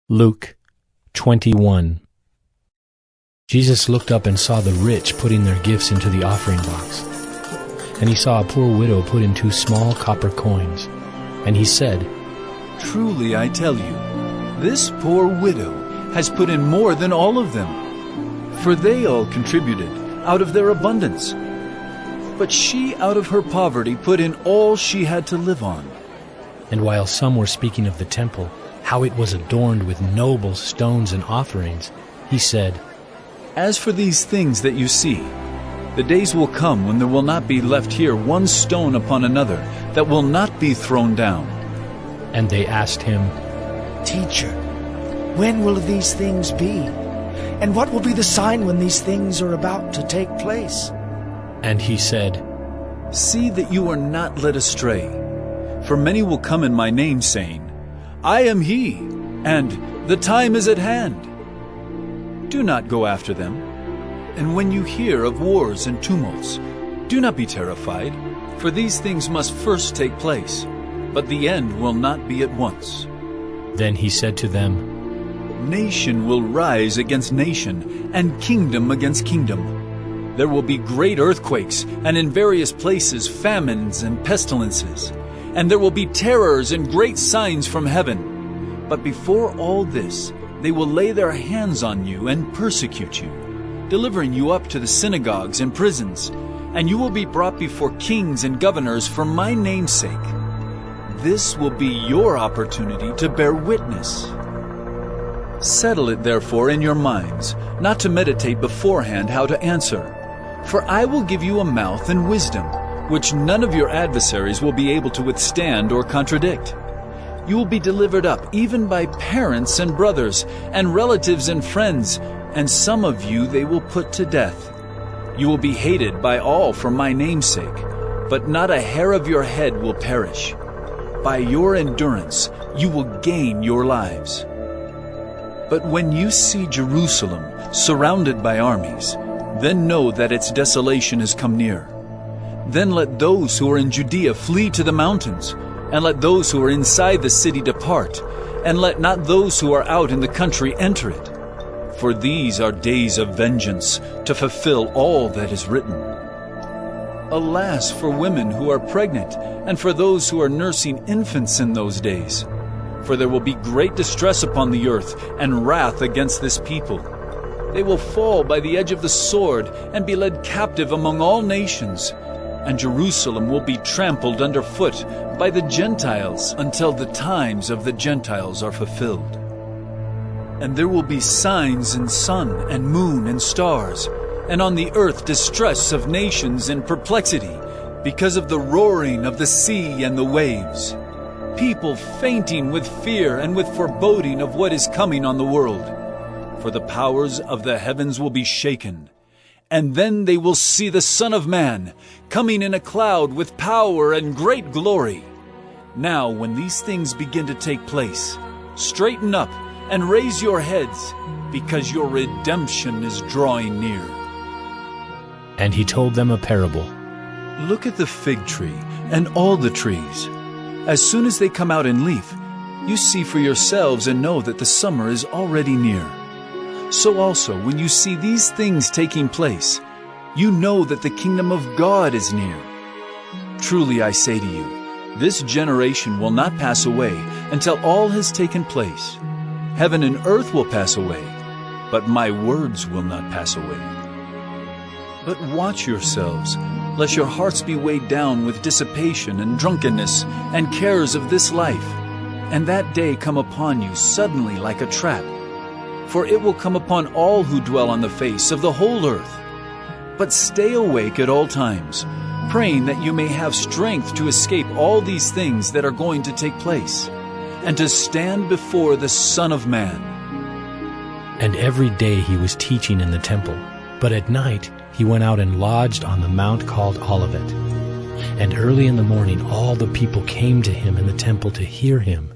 Luke 21. Jesus looked up and saw the rich putting their gifts into the offering box. And he saw a poor widow put in 2 small copper coins. And he said, "Truly I tell you, this poor widow has put in more than all of them, for they all contributed out of their abundance. But she out of her poverty put in all she had to live on." And while some were speaking of the temple, how it was adorned with noble stones and offerings, he said, "As for these things that you see, the days will come when there will not be left here one stone upon another that will not be thrown down." And they asked him, "Teacher, when will these things be? And what will be the sign when these things are about to take place?" And he said, "See that you are not led astray. For many will come in my name, saying, 'I am he,' and 'the time is at hand.' Do not go after them. And when you hear of wars and tumults, do not be terrified, for these things must first take place, but the end will not be at once." Then he said to them, "Nation will rise against nation, and kingdom against kingdom. There will be great earthquakes, and in various places famines and pestilences. And there will be terrors and great signs from heaven. But before all this, they will lay their hands on you and persecute you, delivering you up to the synagogues and prisons, and you will be brought before kings and governors for my name's sake. This will be your opportunity to bear witness. Settle it therefore in your minds, not to meditate beforehand how to answer. For I will give you a mouth and wisdom, which none of your adversaries will be able to withstand or contradict. You will be delivered up even by parents and brothers and relatives and friends, and some of you they will put to death. You will be hated by all for my name's sake, but not a hair of your head will perish. By your endurance you will gain your lives. But when you see Jerusalem surrounded by armies, then know that its desolation has come near. Then let those who are in Judea flee to the mountains, and let those who are inside the city depart, and let not those who are out in the country enter it. For these are days of vengeance, to fulfill all that is written. Alas for women who are pregnant, and for those who are nursing infants in those days. For there will be great distress upon the earth, and wrath against this people. They will fall by the edge of the sword, and be led captive among all nations. And Jerusalem will be trampled underfoot by the Gentiles until the times of the Gentiles are fulfilled. And there will be signs in sun and moon and stars, and on the earth distress of nations and perplexity, because of the roaring of the sea and the waves. People fainting with fear and with foreboding of what is coming on the world. For the powers of the heavens will be shaken. And then they will see the Son of Man coming in a cloud with power and great glory. Now when these things begin to take place, straighten up and raise your heads, because your redemption is drawing near." And he told them a parable. "Look at the fig tree and all the trees. As soon as they come out in leaf, you see for yourselves and know that the summer is already near. So also, when you see these things taking place, you know that the kingdom of God is near. Truly I say to you, this generation will not pass away until all has taken place. Heaven and earth will pass away, but my words will not pass away. But watch yourselves, lest your hearts be weighed down with dissipation and drunkenness and cares of this life, and that day come upon you suddenly like a trap. For it will come upon all who dwell on the face of the whole earth. But stay awake at all times, praying that you may have strength to escape all these things that are going to take place, and to stand before the Son of Man." And every day he was teaching in the temple, but at night he went out and lodged on the mount called Olivet. And early in the morning all the people came to him in the temple to hear him